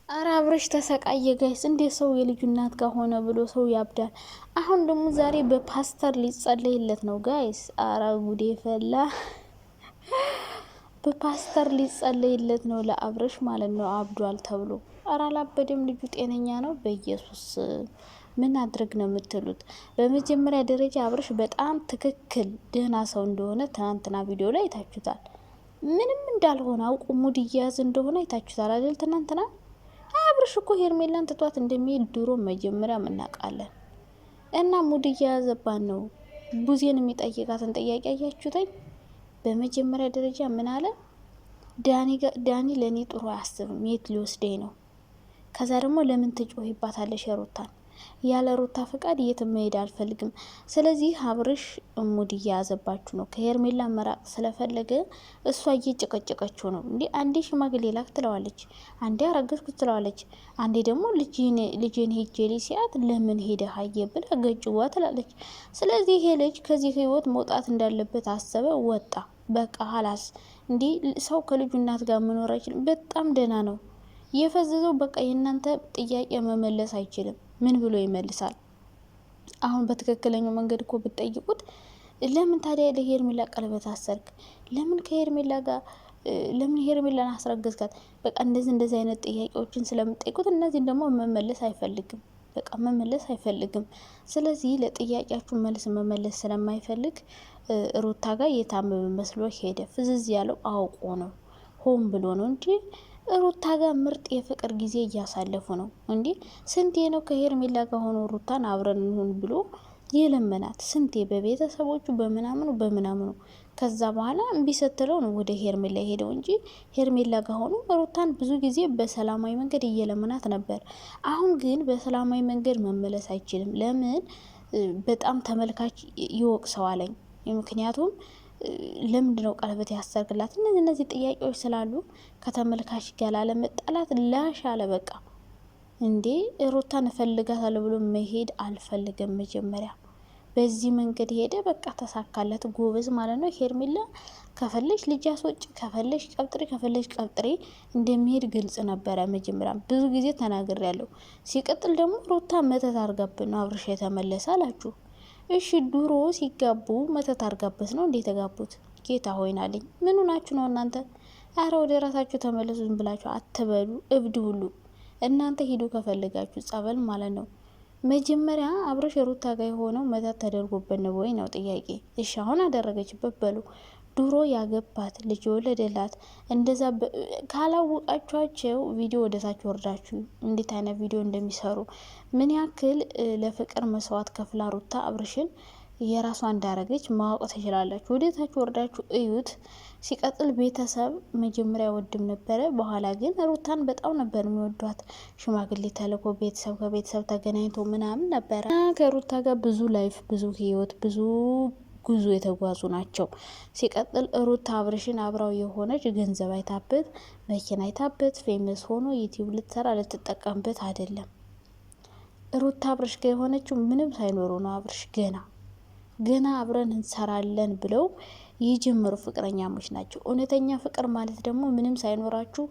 አረ አብርሽ ተሰቃየ ጋይስ። እንዴት ሰው የልጁ እናት ጋር ሆነ ብሎ ሰው ያብዳል? አሁን ደግሞ ዛሬ በፓስተር ሊጸለይለት ነው ጋይስ። አረ ጉዴ ፈላ። በፓስተር ሊጸለይለት ነው ለአብርሽ ማለት ነው። አብዷል ተብሎ። አረ አላበደም ልጁ ጤነኛ ነው። በኢየሱስ ምን አድርግ ነው የምትሉት? በመጀመሪያ ደረጃ አብርሽ በጣም ትክክል ደህና ሰው እንደሆነ ትናንትና ቪዲዮ ላይ አይታችሁታል። ምንም እንዳልሆነ አውቁ ሙድ እየያዝ እንደሆነ አይታችሁታል አይደል? ትናንትና አብርሽ እኮ ሄርሜላን ትቷት እንደሚሄድ ድሮ መጀመሪያ እናውቃለን። እና ሙድ እየያዘባን ነው። ቡዜን የሚጠይቃትን ጥያቄ አያችሁተኝ? በመጀመሪያ ደረጃ ምን አለ? ዳኒ ለእኔ ጥሩ አያስብም፣ የት ሊወስደኝ ነው? ከዛ ደግሞ ለምን ትጮሂባታለሽ ሩታን? ያለ ሩታ ፍቃድ የትም መሄድ አልፈልግም። ስለዚህ አብርሽ ሙድ እየያዘባችሁ ነው። ከሄርሜላ መራቅ ስለፈለገ እሷ እየጨቀጨቀችው ነው። እንዲ አንዴ ሽማግሌ ላክ ትለዋለች፣ አንዴ አረገዝኩ ትለዋለች፣ አንዴ ደግሞ ልጅን ሄጄ ሲያት ለምን ሄደ ሀየ ብላ ገጭዋ ትላለች። ስለዚህ ይሄ ልጅ ከዚህ ህይወት መውጣት እንዳለበት አሰበ፣ ወጣ። በቃ ሀላስ። እንዲ ሰው ከልጁ እናት ጋር መኖር አይችልም። በጣም ደህና ነው የፈዘዘው። በቃ የእናንተ ጥያቄ መመለስ አይችልም። ምን ብሎ ይመልሳል? አሁን በትክክለኛው መንገድ እኮ ብትጠይቁት ለምን ታዲያ ለሄርሜላ ቀለበት አሰርክ? ለምን ከሄርሜላ ጋር ለምን ሄርሜላን አስረገዝካት? በቃ እንደዚህ አይነት ጥያቄዎችን ስለምጠይቁት እነዚህን ደግሞ መመለስ አይፈልግም። በቃ መመለስ አይፈልግም። ስለዚህ ለጥያቄያችሁ መልስ መመለስ ስለማይፈልግ ሩታ ጋር የታመመ መስሎ ሄደ። ፍዝዝ ያለው አውቆ ነው፣ ሆን ብሎ ነው እንጂ ሩታ ጋር ምርጥ የፍቅር ጊዜ እያሳለፉ ነው። እንዲ ስንቴ ነው ከሄርሜላ ጋር ሆኖ ሩታን አብረን እንሁን ብሎ የለመናት? ስንቴ በቤተሰቦቹ በምናምኑ። ከዛ በኋላ እምቢ ስትለው ነው ወደ ሄርሜላ ሄደው እንጂ ሄርሜላ ጋር ሆኖ ሩታን ብዙ ጊዜ በሰላማዊ መንገድ እየለመናት ነበር። አሁን ግን በሰላማዊ መንገድ መመለስ አይችልም። ለምን? በጣም ተመልካች ይወቅሰዋለኝ። ምክንያቱም ለምንድነው ቀለበት ያሰርክላት? እነዚህ ጥያቄዎች ስላሉ ከተመልካች ጋር ላለመጣላት ላሽ አለ። በቃ እንዴ ሩታን እፈልጋታለሁ ብሎ መሄድ አልፈልግም። መጀመሪያ በዚህ መንገድ ሄደ፣ በቃ ተሳካለት። ጎበዝ ማለት ነው። ሄርሜላ ከፈለሽ ልጅ አስወጭ፣ ከፈለሽ ቀብጥሪ፣ ከፈለሽ ቀብጥሪ እንደሚሄድ ግልጽ ነበረ። መጀመሪያ ብዙ ጊዜ ተናግሬያለሁ። ሲቀጥል ደግሞ ሩታ መተት አርጋብን ነው አብርሽ የተመለሰ አላችሁ። እሺ ድሮ ሲጋቡ መተት አርጋበት ነው እንዴ የተጋቡት? ጌታ ሆይናልኝ ምኑ ናችሁ ነው እናንተ? አረ ወደ ራሳችሁ ተመለሱ። ዝም ብላችሁ አትበሉ። እብድ ሁሉ እናንተ ሂዱ ከፈለጋችሁ ጸበል ማለት ነው። መጀመሪያ አብረሽ ሩታ ጋር የሆነው መተት ተደርጎበት ነው ወይ ነው ጥያቄ። እሺ አሁን አደረገችበት በሉ። ድሮ ያገባት ልጅ ወለደላት። እንደዛ ካላወቃችኋቸው ቪዲዮ ወደታችሁ ወርዳችሁ እንዴት አይነት ቪዲዮ እንደሚሰሩ ምን ያክል ለፍቅር መስዋዕት ከፍላ ሩታ አብርሽን የራሷ እንዳረገች ማወቅ ትችላላችሁ። ወደታችሁ ወርዳችሁ እዩት። ሲቀጥል ቤተሰብ መጀመሪያ ወድም ነበረ፣ በኋላ ግን ሩታን በጣም ነበር የሚወዷት። ሽማግሌ ተልኮ ቤተሰብ ከቤተሰብ ተገናኝቶ ምናምን ነበረ። ከሩታ ጋር ብዙ ላይፍ፣ ብዙ ህይወት፣ ብዙ ጉዞ የተጓዙ ናቸው። ሲቀጥል ሩታ አብርሽን አብራው የሆነች ገንዘብ አይታበት፣ መኪና አይታበት፣ ፌመስ ሆኖ ዩቲዩብ ልትሰራ ልትጠቀምበት አይደለም። ሩታ አብርሽ ጋር የሆነችው ምንም ሳይኖሩ ነው። አብርሽ ገና አብረን እንሰራለን ብለው የጀመሩ ፍቅረኛሞች ናቸው። እውነተኛ ፍቅር ማለት ደግሞ ምንም ሳይኖራችሁ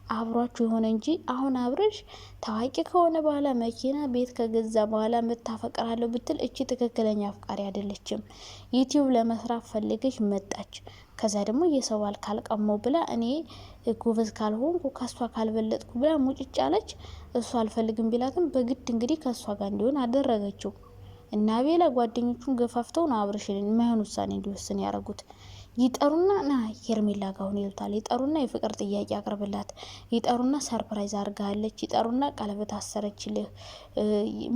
አብሯችሁ የሆነ እንጂ አሁን አብርሽ ታዋቂ ከሆነ በኋላ መኪና ቤት ከገዛ በኋላ መታፈቅራለሁ ብትል እቺ ትክክለኛ አፍቃሪ አይደለችም። ዩቲዩብ ለመስራት ፈልገች መጣች። ከዛ ደግሞ የሰው ባል ካልቀመው ብላ እኔ ጎበዝ ካልሆንኩ ከሷ ካልበለጥኩ ብላ ሙጭጭ አለች። እሷ አልፈልግም ቢላትም በግድ እንግዲህ ከሷ ጋር እንዲሆን አደረገችው። እና ቤላ ጓደኞቹን ገፋፍተው ነው አብርሽን የማይሆን ውሳኔ እንዲወስን ያደረጉት። ይጠሩና ና ሄርሜላ ጋር ሆነ ይልታል። ይጠሩና የፍቅር ጥያቄ አቅርብላት፣ ይጠሩና ሰርፕራይዝ አርጋለች፣ ይጠሩና ቀለበት አሰረችልህ፣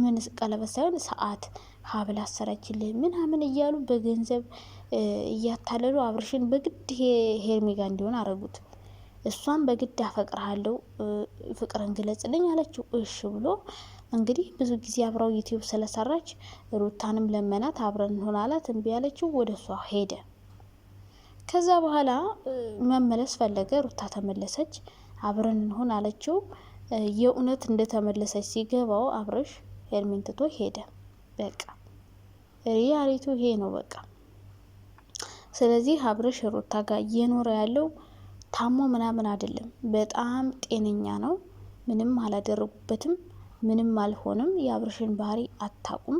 ምን ቀለበት ሳይሆን ሰዓት ሀብል አሰረችልህ ምናምን እያሉ በገንዘብ እያታለሉ አብርሽን በግድ ሄርሜ ጋር እንዲሆን አረጉት። እሷን በግድ አፈቅርሃለሁ ፍቅርን ግለጽልኝ አለችው። እሺ ብሎ እንግዲህ ብዙ ጊዜ አብራው ዩቲዩብ ስለሰራች ሩታንም ለመናት፣ አብረን እንሆን አላት። እምቢ ያለችው ወደ እሷ ሄደ። ከዛ በኋላ መመለስ ፈለገ። ሩታ ተመለሰች። አብረን እንሆን አለችው። የእውነት እንደተመለሰች ሲገባው አብርሽ ሄርሜን ትቶ ሄደ። በቃ ሪያሊቱ ይሄ ነው በቃ። ስለዚህ አብርሽ ሩታ ጋር እየኖረ ያለው ታሞ ምናምን አይደለም፣ በጣም ጤነኛ ነው። ምንም አላደረጉበትም፣ ምንም አልሆንም። የአብርሽን ባህሪ አታቁም።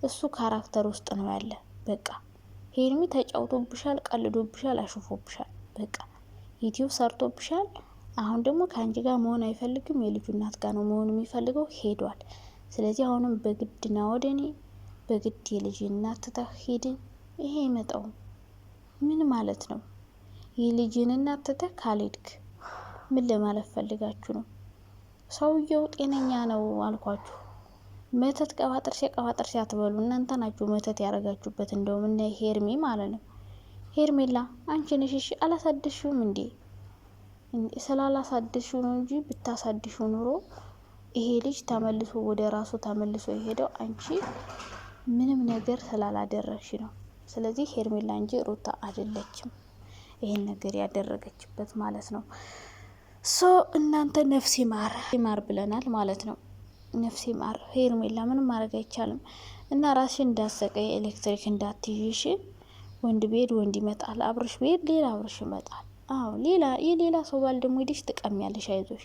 እሱ ካራክተር ውስጥ ነው ያለ። በቃ ሄርሚ ተጫውቶብሻል፣ ቀልዶብሻል፣ አሽፎብሻል። በቃ ዩቲዩብ ሰርቶብሻል። አሁን ደግሞ ከአንቺ ጋር መሆን አይፈልግም። የልጁ እናት ጋር ነው መሆን የሚፈልገው። ሄዷል። ስለዚህ አሁንም በግድና ወደ እኔ በግድ የልጅ እናት ትተህ ሂድ። ይሄ ይመጣው ምን ማለት ነው? የልጅን እናት ትተህ ካልሄድክ ምን ለማለት ፈልጋችሁ ነው? ሰውየው ጤነኛ ነው አልኳችሁ። መተት ቀባጥር ሲያትበሉ እናንተ ናችሁ መተት ያደረጋችሁበት። እንደውም እነ ሄርሚ ማለት ነው። ሄርሜላ አንቺ ነሽ እሺ። አላሳደሽውም እንዴ? ስላላሳደሽው ነው እንጂ ብታሳድሽው ኑሮ ይሄ ልጅ ተመልሶ ወደ ራሱ ተመልሶ የሄደው አንቺ ምንም ነገር ስላላደረግሽ ነው። ስለዚህ ሄርሜላ እንጂ ሩታ አይደለችም ይሄን ነገር ያደረገችበት ማለት ነው። ሶ እናንተ ነፍስ ይማር ብለናል ማለት ነው። ነፍስ ይማር ሄርሜላ፣ ምንም ማድረግ አይቻልም። እና ራስሽን እንዳሰቀይ ኤሌክትሪክ እንዳትይሽ። ወንድ ቤድ ወንድ ይመጣል፣ አብርሽ ቤድ ሌላ አብርሽ ይመጣል። አዎ የሌላ ሰው ባል ደግሞ ሄደሽ ትቀሚያለሽ። አይዞሽ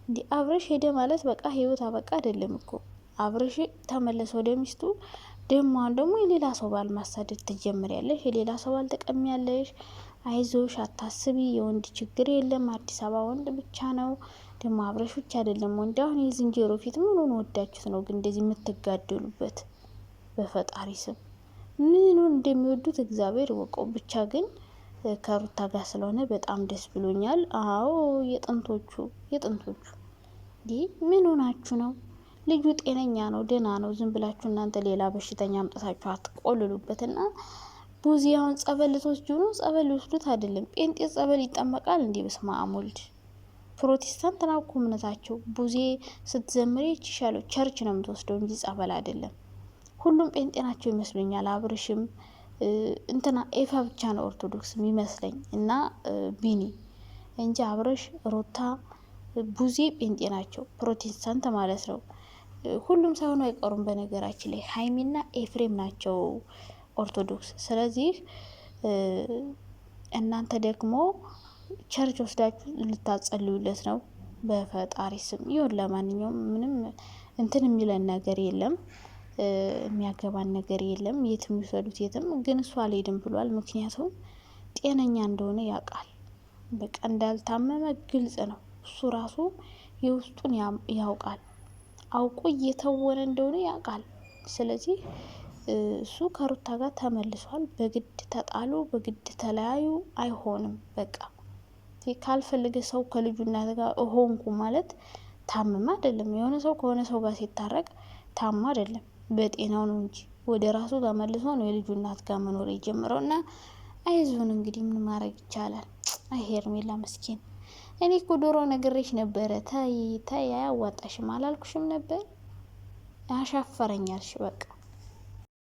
እንዲ አብርሽ ሄደ ማለት በቃ ህይወት አበቃ አይደለም እኮ። አብርሽ ተመለሰ ወደ ሚስቱ። ደግሞ አሁን ደግሞ የሌላ ሰው ባል ማሳደድ ትጀምሪያለሽ። የሌላ ሰው ባል ትቀሚያለሽ። አይዞሽ አታስቢ፣ የወንድ ችግር የለም። አዲስ አበባ ወንድ ብቻ ነው። ደግሞ አብርሽ ብቻ አይደለም ወንድ። አሁን የዝንጀሮ ፊት ምኑን ወዳችሁት ነው ግን እንደዚህ የምትጋደሉበት? በፈጣሪ ስም ምኑን እንደሚወዱት እግዚአብሔር ይወቀው። ብቻ ግን ከሩታ ጋር ስለሆነ በጣም ደስ ብሎኛል። አዎ የጥንቶቹ ይህ ምን ሆናችሁ ነው? ልጁ ጤነኛ ነው፣ ደህና ነው። ዝም ብላችሁ እናንተ ሌላ በሽተኛ አምጥታችሁ አትቆልሉበትና ቡዚ አሁን ጸበል ልትወስዱ ነው? ጸበል ሊወስዱት አይደለም። ጴንጤ ጸበል ይጠመቃል እንዴ? በስመ አብ ወልድ። ፕሮቴስታንት ናኩ እምነታቸው። ቡዜ ስትዘምሬ ይችሻለው ቸርች ነው የምትወስደው እንጂ ጸበል አይደለም። ሁሉም ጴንጤ ናቸው ይመስሉኛል። አብርሽም እንትና ኤፋ ብቻ ነው ኦርቶዶክስ የሚመስለኝ እና ቢኒ እንጂ አብርሽ፣ ሩታ፣ ቡዜ ጴንጤ ናቸው፣ ፕሮቴስታንት ማለት ነው። ሁሉም ሳይሆኑ አይቀሩም። በነገራችን ላይ ሀይሚና ኤፍሬም ናቸው ኦርቶዶክስ። ስለዚህ እናንተ ደግሞ ቸርች ወስዳችሁ ልታጸልዩለት ነው በፈጣሪ ስም ይሁን። ለማንኛውም ምንም እንትን የሚለን ነገር የለም፣ የሚያገባን ነገር የለም። የትም ይውሰዱት የትም። ግን እሱ አልሄድም ብሏል። ምክንያቱም ጤነኛ እንደሆነ ያውቃል። በቃ እንዳልታመመ ግልጽ ነው። እሱ ራሱ የውስጡን ያውቃል። አውቆ እየተወነ እንደሆነ ያውቃል። ስለዚህ እሱ ከሩታ ጋር ተመልሷል። በግድ ተጣሉ፣ በግድ ተለያዩ አይሆንም። በቃ ካልፈልገ ሰው ከልጁ እናት ጋር ሆንኩ ማለት ታምማ አይደለም። የሆነ ሰው ከሆነ ሰው ጋር ሲታረቅ ታማ አይደለም፣ በጤናው ነው እንጂ ወደ ራሱ ተመልሶ ነው የልጁ እናት ጋር መኖር የጀመረው። እና አይዞን እንግዲህ ምን ማድረግ ይቻላል። አይ ሄርሜላ መስኪን። እኔ እኮ ዶሮ ነግሬሽ ነበረ። ታይ አያዋጣሽም አላልኩሽም ነበር? አሻፈረኛልሽ በቃ